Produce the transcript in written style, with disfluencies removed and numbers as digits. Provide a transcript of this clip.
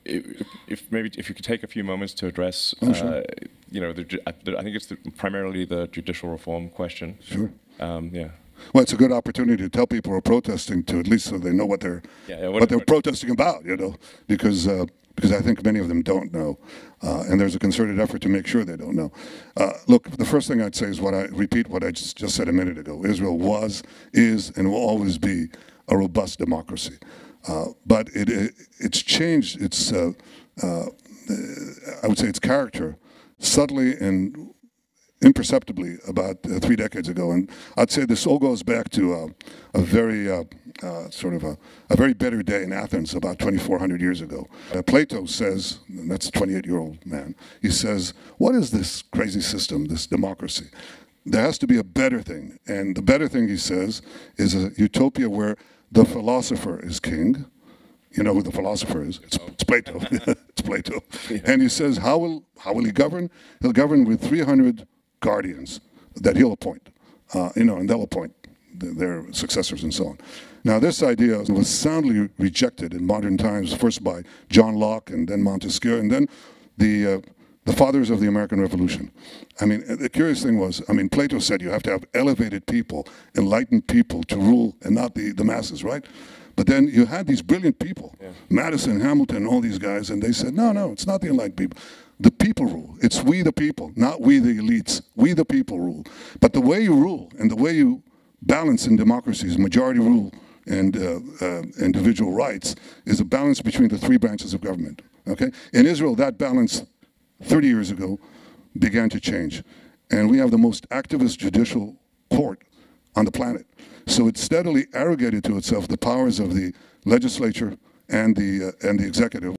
if you could take a few moments to address, Sure. I think it's primarily the judicial reform question. Sure. Yeah. Well, it's a good opportunity to tell people who are protesting to at least so they know what they're protesting about, because I think many of them don't know, and there's a concerted effort to make sure they don't know. Look, the first thing I'd say is repeat what I just said a minute ago. Israel was, is, and will always be a robust democracy, but it's changed its, I would say, its character subtly and imperceptibly about 3 decades ago, and I'd say this all goes back to a very a very better day in Athens about 2,400 years ago. Plato says, and that's a 28-year-old man, he says, what is this crazy system, this democracy? There has to be a better thing, and the better thing, he says, is a utopia where the philosopher is king. You know who the philosopher is? It's Plato. It's Plato. Yeah. And he says, how will he govern? He'll govern with 300 guardians that he'll appoint, and they'll appoint their successors and so on. Now, this idea was soundly rejected in modern times, first by John Locke and then Montesquieu, and then the fathers of the American Revolution. I mean, the curious thing was, Plato said you have to have elevated people, enlightened people to rule and not the masses, right? But then you had these brilliant people, yeah. Madison, Hamilton, all these guys, and they said, no, it's not the enlightened people. The people rule. It's we the people, not we the elites. We the people rule. But the way you rule and the way you balance in democracies, majority rule and individual rights, is a balance between the 3 branches of government. Okay? In Israel, that balance 30 years ago began to change. And we have the most activist judicial court on the planet. So it steadily arrogated to itself the powers of the legislature and the executive.